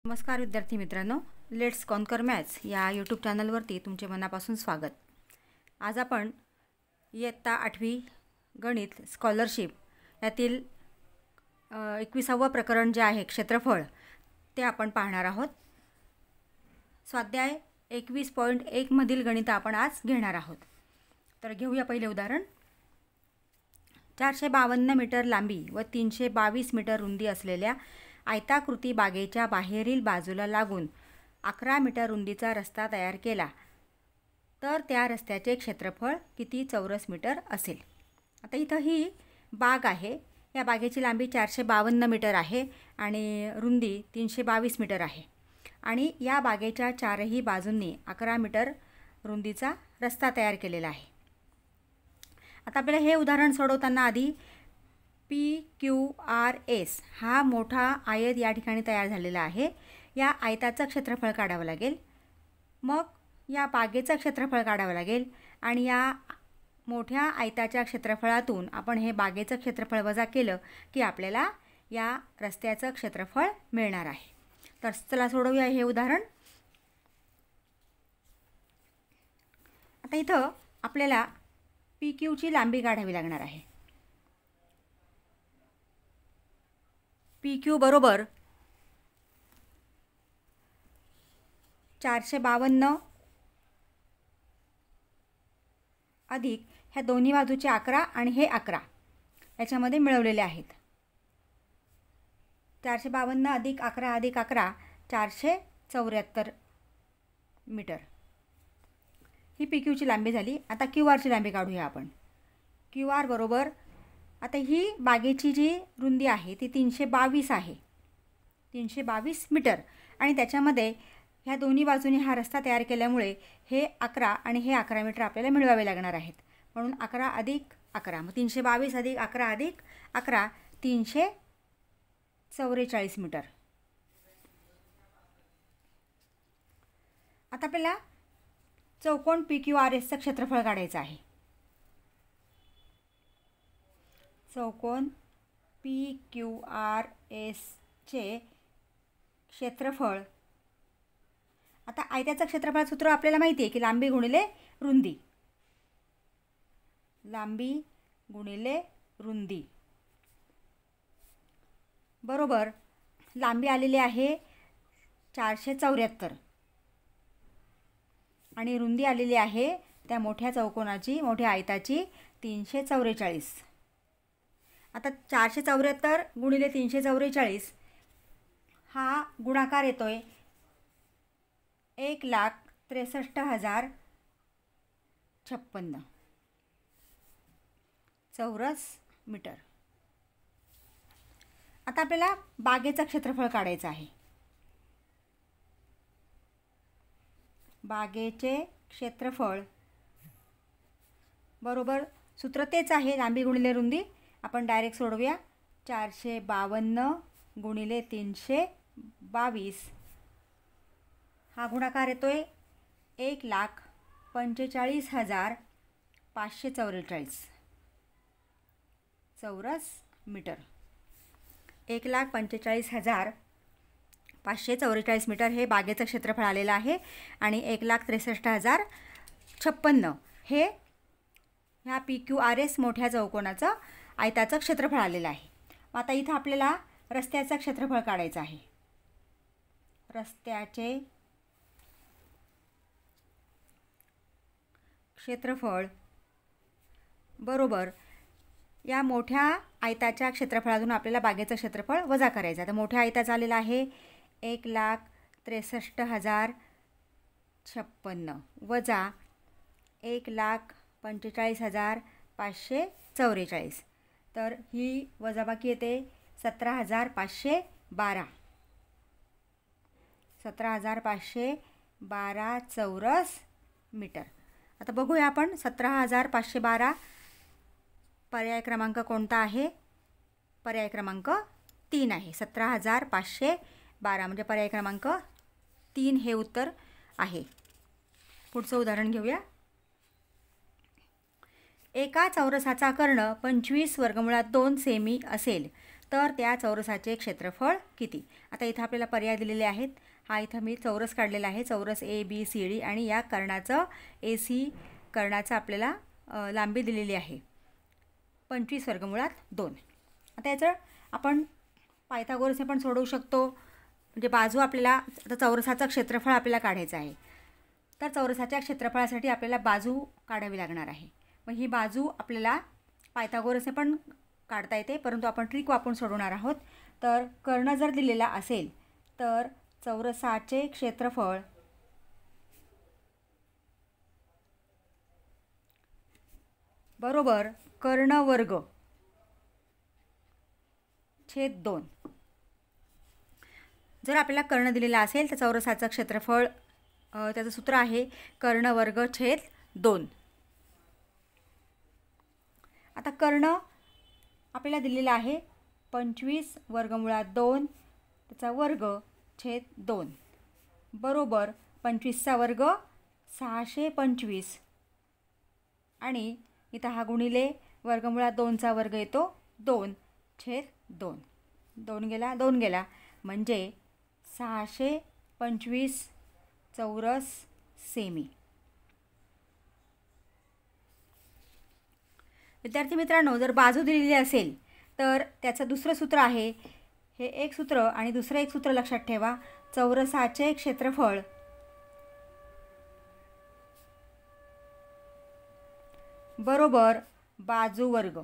नमस्कार विद्यार्थी मित्रांनो, लेट्स कॉन्कर मॅथ्स या यूट्यूब चॅनलवरती तुमचे मनापासून स्वागत। आज आपण इयत्ता 8वी गणित स्कॉलरशिप यातील 21वे प्रकरण जे आहे क्षेत्रफळ ते आपण पाहणार आहोत। स्वाध्याय 21.1 मधील गणित आपण आज घेणार आहोत। तर घेऊया पहिले उदाहरण। 452 मीटर लांबी व 322 मीटर रुंदी असलेल्या आयताकृती बागेच्या बाहेरील बाजूला लागून 11 मीटर रुंदीचा रस्ता तयार केला तर त्या रस्त्याचे क्षेत्रफळ किती चौरस मीटर असेल। आता इथं ही बाग आहे। या बागेची लांबी 452 मीटर आहे आणि रुंदी 322 मीटर आहे आणि या बागेच्या चारही बाजूंनी 11 मीटर रुंदीचा रस्ता तयार केलेला आहे। आता आपल्याला हे उदाहरण सोडवताना आधी PQRS हा मोठा आयत या ठिकाणी तयार झालेला आहे। या आयताचं क्षेत्रफळ काढावं लागेल, मग या बागेचं क्षेत्रफळ काढावं लागेल आणि या मोठ्या आयताच्या क्षेत्रफळातून आपण हे बागेचं क्षेत्रफळ वजा केलं की आपल्याला या रस्त्याचं क्षेत्रफळ मिळणार आहे। तर चला सोडवूया हे उदाहरण। आता इथं आपल्याला PQची लांबी काढावी लागणार आहे। PQ बरोबर 452 अधिक ह्या दोन्ही बाजूचे 11 आणि हे 11 याच्यामध्ये मिळवलेले आहेत। 452 अधिक 11 अधिक 11 474 मीटर ही PQची लांबी झाली। आता QRची लांबी काढूया आपण। QR बरोबर आता ही बागेची जी रुंदी आहे ती 322 आहे, 322 मीटर आणि त्याच्यामध्ये ह्या दोन्ही बाजूने हा रस्ता तयार केल्यामुळे हे 11 आणि हे 11 मीटर आपल्याला मिळवावे लागणार आहेत। म्हणून 11 अधिक 11 मग 322 अधिक 11 अधिक 11 344 मीटर। आता आपल्याला चौकोन PQRSचं क्षेत्रफळ काढायचं आहे। चौकोन PQRSचे क्षेत्रफळ, आता आयताचं क्षेत्रफळ सूत्र आपल्याला माहिती आहे की लांबी गुणिले रुंदी, लांबी गुणिले रुंदी बरोबर लांबी आलेली आहे 474 आणि रुंदी आलेली आहे त्या मोठ्या चौकोनाची, मोठ्या आयताची 344। आता 474 गुणिले 344 हा गुणाकार येतोय 1,63,056 चौरस मीटर। आता आपल्याला बागेचं क्षेत्रफळ काढायचं आहे। बागेचे क्षेत्रफळ बरोबर सूत्र तेच आहे, लांबी गुणिले रुंदी। आपण डायरेक्ट सोडवूया। 452 गुणिले 322 हा गुणाकार येतोय 1,45,544 चौरस मीटर। 1,45,544 मीटर हे बागेचं क्षेत्रफळ आलेलं आहे आणि 1,63,056 हे ह्या PQRS मोठ्या चौकोनाचं आयताचं क्षेत्रफळ आलेलं आहे। आता इथं आपल्याला रस्त्याचं क्षेत्रफळ काढायचं आहे। रस्त्याचे क्षेत्रफळ बरोबर या मोठ्या आयताच्या क्षेत्रफळातून आपल्याला बागेचं क्षेत्रफळ वजा करायचं आहे। तर मोठ्या आयताचं आलेलं आहे 1,63,056 वजा 1,45,544 तर ही वजाबाकी येते 17,512 17,512 चौरस मीटर। आता बघूया आपण 17,512 पर्याय क्रमांक कोणता आहे। पर्याय क्रमांक 3 आहे। 17,512 म्हणजे पर्याय क्रमांक 3 हे उत्तर आहे। पुढचं उदाहरण घेऊया। एका चौरसाचा कर्ण 25 वर्गमुळात 2 सेमी असेल तर त्या चौरसाचे क्षेत्रफळ किती? आता इथं आपल्याला पर्याय दिलेले आहेत. हा इथं मी चौरस काढलेला आहे, चौरस ABCD, आणि या कर्णाचं AC कर्णाचं आपल्याला लांबी दिलेली आहे 25 वर्गमुळात 2. आता याचं आपण पायथागोरसने पण सोडवू शकतो. म्हणजे बाजू आपल्याला, आता चौरसाचं क्षेत्रफळ आपल्याला काढायचं आहे, तर चौरसाच्या क्षेत्रफळासाठी आपल्याला बाजू काढावी लागणार आहे. मग ही बाजू आपल्याला पायथागोरसने पण काढता येते, परंतु आपण ट्रिक वापरून सोडवणार आहोत. तर कर्ण जर दिलेला असेल तर चौरसाचे क्षेत्रफळ बरोबर कर्ण वर्ग छेद 2. जर आपल्याला कर्ण दिलेला असेल तर चौरसाचं क्षेत्रफळ त्याचं सूत्र आहे कर्ण वर्ग छेद 2. आता कर्ण आपल्याला दिलेला आहे 25 वर्गमुळात 2 त्याचा वर्ग छेद 2 बरोबर 25चा वर्ग 625, आणि इथं हा गुणिले वर्गमुळात 2चा वर्ग येतो 2 छेद 2. 2 गेला 2 गेला, म्हणजे 625 चौरस सेमी. विद्यार्थी मित्रांनो, जर बाजू दिलेली असेल तर त्याचं दुसरं सूत्र आहे, हे एक सूत्र आणि दुसरं एक सूत्र लक्षात ठेवा. चौरसाचे क्षेत्रफळ बरोबर बाजू वर्ग.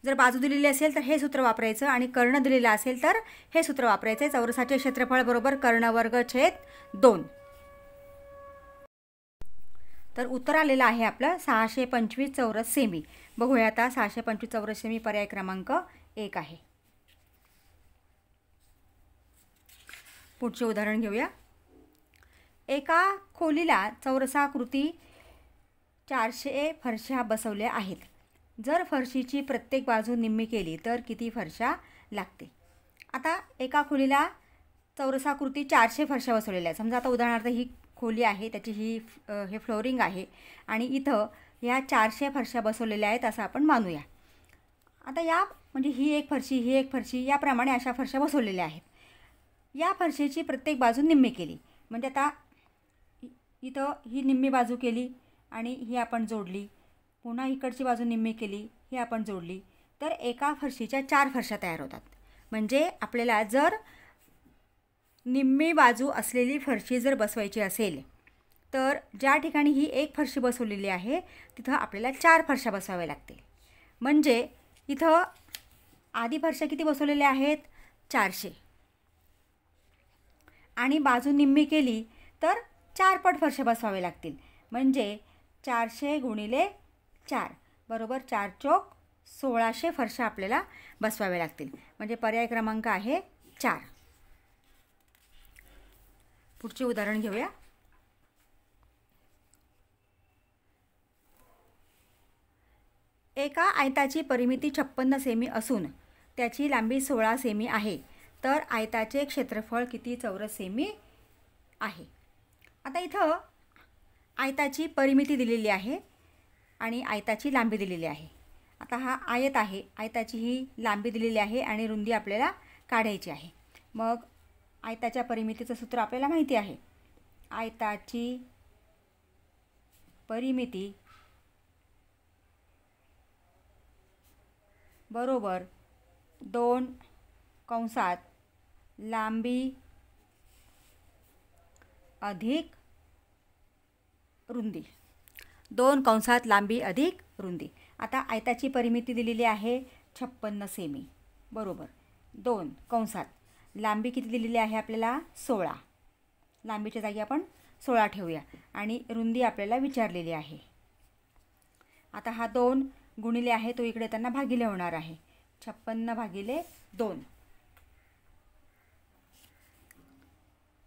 जर बाजू दिलेली असेल तर हे सूत्र वापरायचं, आणि कर्ण दिलेला असेल तर हे सूत्र वापरायचे. चौरसाचे क्षेत्रफळ बरोबर कर्ण वर्ग छेद 2. तर उत्तर आलेलं आहे आपलं 625 चौरस सेमी. बघूया आता 625 चौरस सेमी पर्याय क्रमांक 1 आहे. पुढचे उदाहरण घेऊया. एका खोलीला चौरसाकृती 400 फरशा बसवल्या आहेत. जर फरशीची प्रत्येक बाजू निम्मी केली तर किती फरशा लागते? आता एका खोलीला चौरसाकृती 400 फरशा बसवलेल्या आहेत. समजा आता उदाहरणार्थ ही खोली आहे, त्याची हे फ्लोरिंग आहे, आणि इथं ह्या 400 फरशा बसवलेल्या आहेत असं आपण मानूया. आता या म्हणजे ही एक फरशी याप्रमाणे अशा फरशा बसवलेल्या आहेत. या फरशीची प्रत्येक बाजू निम्मी केली, म्हणजे आता इथं ही निम्मी बाजू केली आणि ही आपण जोडली, पुन्हा इकडची बाजू निम्मी केली, ही आपण जोडली, तर एका फरशीच्या 4 फरशा तयार होतात. म्हणजे आपल्याला जर निम्मी बाजू असलेली फरशी जर बसवायची असेल तर ज्या ठिकाणी ही एक फरशी बसवलेली आहे तिथं आपल्याला 4 फरशा बसवाव्या लागतील. म्हणजे इथं आधी फरशा किती बसवलेल्या आहेत? 400, आणि बाजू निम्मी केली तर 4 पट फरशा बसवावे लागतील. म्हणजे 400 गुणिले 4 बरोबर 4 चोक 1600 फरशा आपल्याला बसवाव्या लागतील. म्हणजे पर्याय क्रमांक आहे 4. पुढचे उदाहरण घेऊया. एका आयताची परिमिती 56 सेमी असून त्याची लांबी 16 सेमी आहे. तर आयताचे क्षेत्रफळ किती चौरस सेमी आहे? आता इथं आयताची परिमिती दिलेली आहे आणि आयताची लांबी दिलेली आहे. आता हा आयत आहे, आयताची ही लांबी दिलेली आहे आणि रुंदी आपल्याला काढायची आहे. मग आयताच्या परिमितीचं सूत्र आपल्याला माहिती आहे. आयताची परिमिती बरोबर 2 कंसात लांबी अधिक रुंदी. 2 कंसात लांबी अधिक रुंदी. आता आयताची परिमिती दिलेली आहे 56 सेमी बरोबर 2 कंसात लांबी किती दिलेली आहे आपल्याला? 16. लांबीच्या जागी आपण 16 ठेवूया, आणि रुंदी आपल्याला विचारलेली आहे. आता हा 2 गुणिले आहे तो इकडे त्यांना भागिले होणार आहे. 56 भागिले 2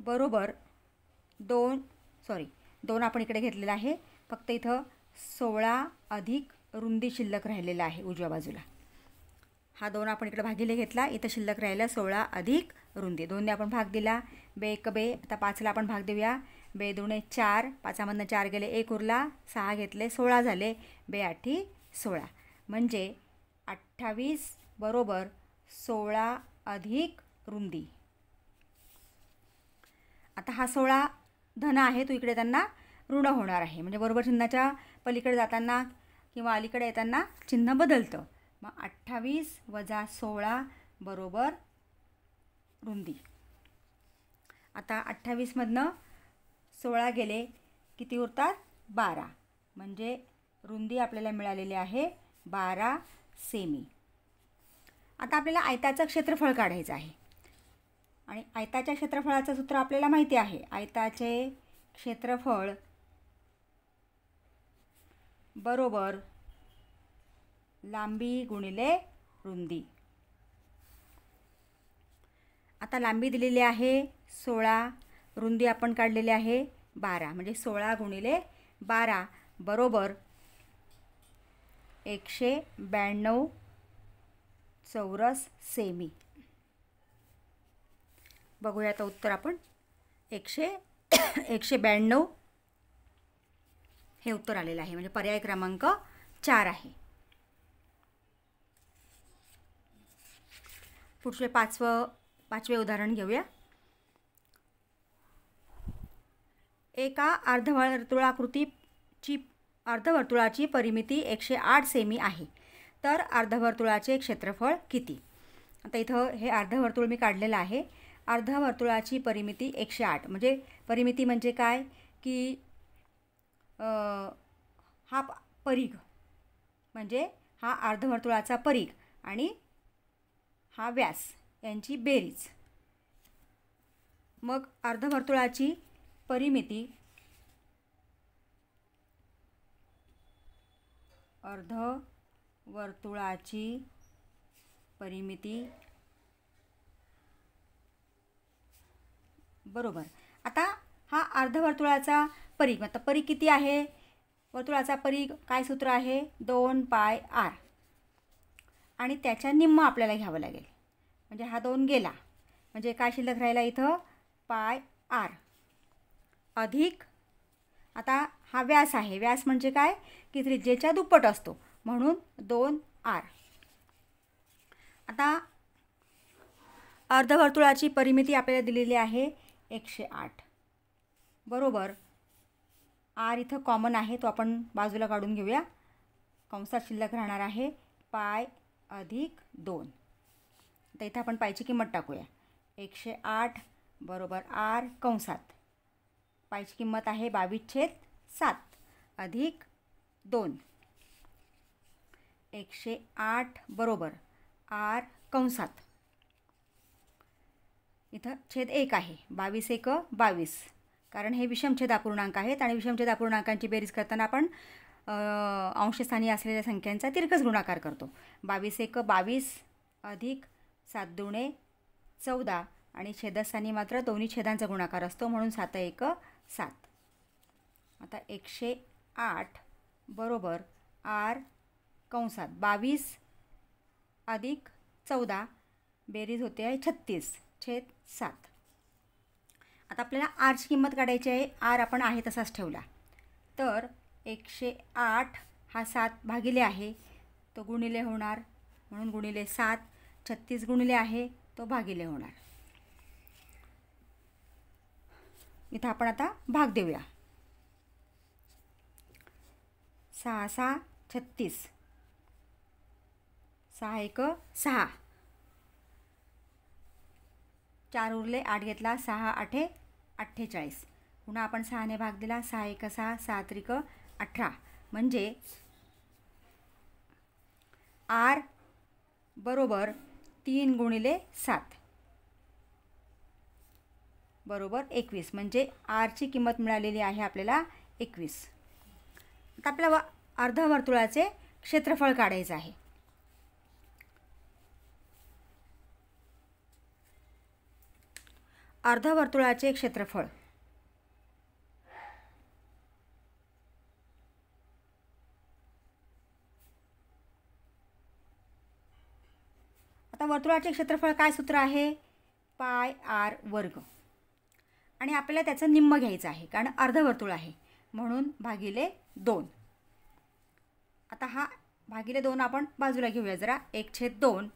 बरोबर 2 आपण इकडे घेतलेला आहे. फक्त इथं 16 अधिक रुंदी शिल्लक राहिलेला आहे उजव्या बाजूला. हा 2 आपण इकडे भागिले घेतला, इथं शिल्लक राहिला 16 अधिक रुंदी. 2ने आपण भाग दिला, बे एक बे. आता 5ला आपण भाग देऊया. बे 2 4, 5मधनं 4 गेले, 1 उरला, 6 घेतले, 16 झाले, बे 8 16. म्हणजे 28 बरोबर 16 अधिक रुंदी. आता हा 16 धन आहे तो इकडे त्यांना ऋण होणार आहे, म्हणजे बरोबर चिन्हाच्या पलीकडे जाताना किंवा अलीकडे येताना चिन्ह बदलतं. मग 28 वजा 16 बरोबर रुंदी. आता 28मधनं 16 गेले किती उरतात? 12, म्हणजे रुंदी आपल्याला मिळालेली आहे 12 सेमी. आता आपल्याला आयताचं क्षेत्रफळ काढायचं आहे आणि आयताच्या क्षेत्रफळाचं सूत्र आपल्याला माहिती आहे. आयताचे क्षेत्रफळ बरोबर लांबी गुणिले रुंदी. आता लांबी दिलेली आहे 16, रुंदी आपण काढलेली आहे 12, म्हणजे 16 गुणिले 12 बरोबर 192 चौरस सेमी. बघूया आता उत्तर आपण. 192 हे उत्तर आलेलं आहे, म्हणजे पर्याय क्रमांक 4 आहे. पुढचे पाचवे उदाहरण घेऊया. एका अर्धवर्तुळाची परिमिती 108 सेमी आहे, तर अर्धवर्तुळाचे क्षेत्रफळ किती? आता इथं हे अर्धवर्तुळ मी काढलेलं आहे. अर्धवर्तुळाची परिमिती 108, म्हणजे परिमिती म्हणजे काय की हा परिघ, म्हणजे हा अर्धवर्तुळाचा परिघ आणि हा व्यास यांची बेरीज. मग अर्धवर्तुळाची परिमिती बरोबर. आता हा अर्धवर्तुळाचा परिघ, आता परिघ किती आहे? वर्तुळाचा परिघ काय सूत्र आहे? 2πr, आणि त्याच्या निम्म आपल्याला घ्यावं लागेल, म्हणजे हा 2 गेला, म्हणजे काय शिल्लक राहिला इथं? πr अधिक, आता हा व्यास आहे, व्यास म्हणजे काय की त्रिज्येच्या दुप्पट असतो, म्हणून 2r. आता अर्धवर्तुळाची परिमिती आपल्याला दिलेली आहे 108 बरोबर. r इथं कॉमन आहे, तो आपण बाजूला काढून घेऊया. कंसात शिल्लक राहणार आहे पाय अधिक 2. तर इथं आपण पायची किंमत टाकूया. 108 बरोबर r कंसात पायची किंमत आहे 22/7 अधिक 2. 108 बरोबर r कंसात इथं छेद 1 आहे, 22 1 22, कारण हे विषमछेद अपूर्णांक आहेत आणि विषमछेद अपूर्णांकांची बेरीज करताना आपण अंशस्थानी असलेल्या संख्यांचा तिरकस गुणाकार करतो. 22 1 22 अधिक 7 दुणे 14, आणि छेदस्थानी मात्र दोन्ही छेदांचा गुणाकार असतो, म्हणून 7 1 7. आता 108 बरोबर r कंसात 22 अधिक 14 बेरीज होते आहे 36/7. आता आपल्याला rची किंमत काढायची आहे. r आपण आहे तसाच ठेवला, तर 108 हा 7 भागिले आहे तो गुणिले होणार, म्हणून गुणिले 7. 36 गुणिले आहे तो भागिले होणार. इथं आपण आता भाग देऊया. 6 6 36, 6 1 6, 4 उरले, 8 घेतला, 6 8 48. पुन्हा आपण 6 ने भाग दिला, 6 1 6, 6 3 18, म्हणजे r बरोबर 3 गुणिले 7 बरोबर 21, म्हणजे rची किंमत मिळालेली आहे आपल्याला 21. आता आपल्याला अर्धवर्तुळाचे क्षेत्रफळ काढायचं आहे. अर्धवर्तुळाचे क्षेत्रफळ आता वर्तुळाचे क्षेत्रफळ काय सूत्र आहे? पाय r वर्ग, आणि आपल्याला त्याचं निम्म घ्यायचं आहे कारण अर्धवर्तुळ आहे, म्हणून भागिले 2. आता हा भागिले 2 आपण बाजूला घेऊया जरा. 1/2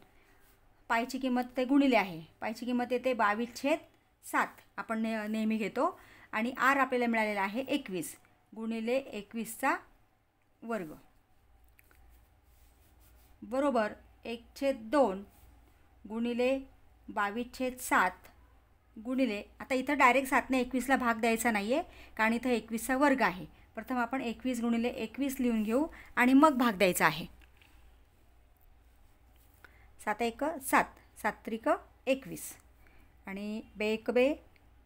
पायची किंमत ते गुणिले आहे. पायची किंमत येते 22/7 आपण नेहमी घेतो. आणि आर आपल्याला मिळालेला आहे 21 गुणिले 21चा वर्ग बरोबर 1/2 गुणिले 22/7 गुणिले, आता इथं डायरेक्ट 7ने 21ला भाग द्यायचा नाही आहे कारण इथं 21चा वर्ग आहे. प्रथम आपण 21 गुणिले 21 लिहून घेऊ आणि मग भाग द्यायचा आहे. 7×1 7 7×3 21 आणि 2×1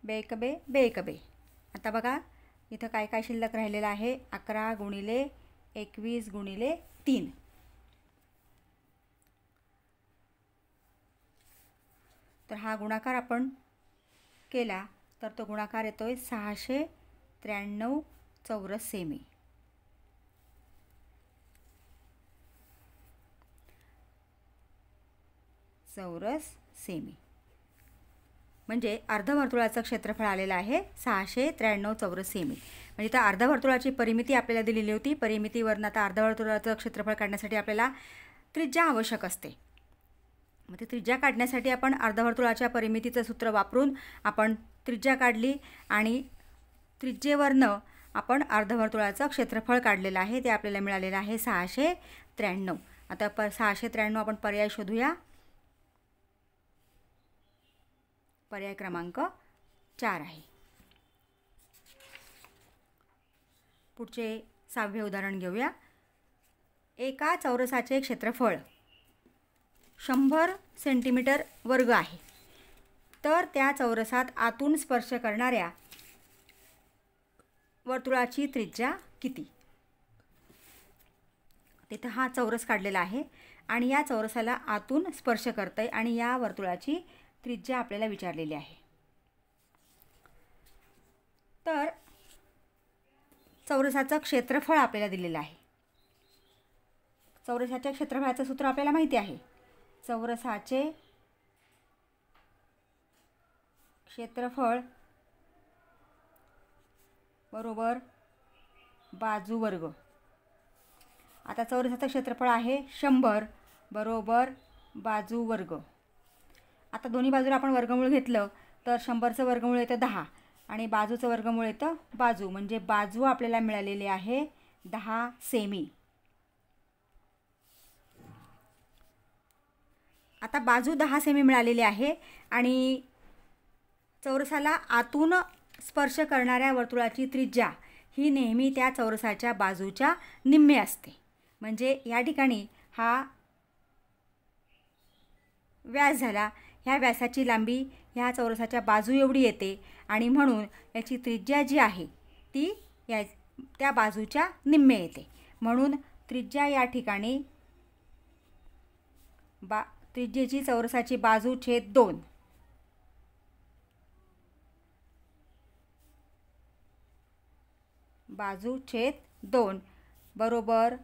2×1 2×1. आता बघा इथं काय काय शिल्लक राहिलेलं आहे. 11 गुणिले 21 गुणिले 3. तर हा गुणाकार आपण केला तर तो गुणाकार येतोय 693 चौरस सेमी. चौरस सेमी म्हणजे अर्धवर्तुळाचं क्षेत्रफळ आलेलं आहे 693 चौरस सेमी. म्हणजे इथं अर्धवर्तुळाची परिमिती आपल्याला दिलेली होती. परिमितीवरून आता अर्धवर्तुळाचं क्षेत्रफळ काढण्यासाठी आपल्याला त्रिज्या आवश्यक असते. मग ते त्रिज्या काढण्यासाठी आपण अर्धवर्तुळाच्या परिमितीचं सूत्र वापरून आपण त्रिज्या काढली आणि त्रिज्येवरनं आपण अर्धवर्तुळाचं क्षेत्रफळ काढलेलं आहे. ते आपल्याला मिळालेलं आहे 693. आता 693 आपण पर्याय शोधूया. पर्याय क्रमांक 4 आहे. पुढचे 6वे उदाहरण घेऊया. एका चौरसाचे क्षेत्रफळ 100 सेंटीमीटर वर्ग आहे. तर त्या चौरसात आतून स्पर्श करणाऱ्या वर्तुळाची त्रिज्या किती? तिथं हा चौरस काढलेला आहे आणि या चौरसाला आतून स्पर्श करतंय आणि या वर्तुळाची त्रिज्या आपल्याला विचारलेली आहे. तर चौरसाचं क्षेत्रफळ आपल्याला दिलेलं आहे. चौरसाच्या क्षेत्रफळाचं सूत्र आपल्याला माहिती आहे. चौरसाचे क्षेत्रफळ बरोबर बाजू वर्ग. आता चौरसाचं क्षेत्रफळ आहे 100 बरोबर बाजू वर्ग. आता दोन्ही बाजूला आपण वर्गमूळ घेतलं तर 100चं वर्गमूळ येतं 10 आणि बाजूचं वर्गमूळ येतं बाजू. म्हणजे बाजू आपल्याला मिळालेली आहे 10 सेमी. आता बाजू 10 सेमी मिळालेली आहे आणि चौरसाला आतून स्पर्श करणाऱ्या वर्तुळाची त्रिज्या ही नेहमी त्या चौरसाच्या बाजूच्या निम्मे असते. म्हणजे या ठिकाणी हा व्यास झाला. ह्या व्यासाची लांबी ह्या चौरसाच्या बाजू एवढी येते आणि म्हणून याची त्रिज्या जी आहे ती त्या बाजूच्या निम्मे येते. म्हणून त्रिज्या या ठिकाणी त्रिज्येची चौरसाची बाजू छेद 2 बाजू छेद 2 बरोबर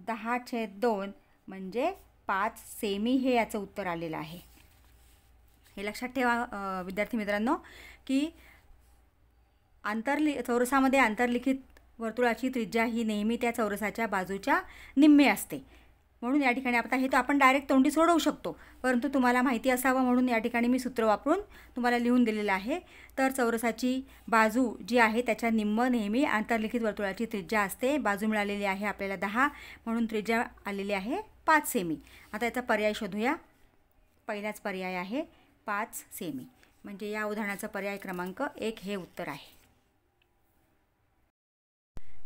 10/2 म्हणजे 5 सेमी हे याचं उत्तर आलेलं आहे. हे लक्षात ठेवा विद्यार्थी मित्रांनो की चौरसामध्ये आंतरलिखित वर्तुळाची त्रिज्या ही नेहमी त्या चौरसाच्या बाजूच्या निम्मे असते. म्हणून या ठिकाणी आता हे तर आपण डायरेक्ट तोंडी सोडवू शकतो परंतु तुम्हाला माहिती असावं म्हणून या ठिकाणी मी सूत्र वापरून तुम्हाला लिहून दिलेलं आहे. तर चौरसाची बाजू जी आहे त्याच्या निम्म नेहमी आंतरलिखित वर्तुळाची त्रिज्या असते. बाजू मिळालेली आहे आपल्याला 10 म्हणून त्रिज्या आलेली आहे 5 सेमी. आता याचा पर्याय शोधूया. पहिलाच पर्याय आहे 5 सेमी. म्हणजे या उदाहरणाचा पर्याय क्रमांक 1 हे उत्तर आहे.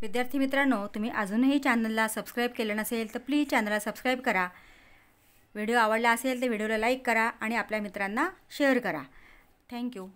विद्यार्थी मित्रांनो, तुम्ही अजूनही चॅनलला सबस्क्राईब केलं नसेल तर प्लीज चॅनलला सबस्क्राईब करा. व्हिडिओ आवडला असेल तर व्हिडिओला लाईक करा आणि आपल्या मित्रांना शेअर करा. थँक्यू.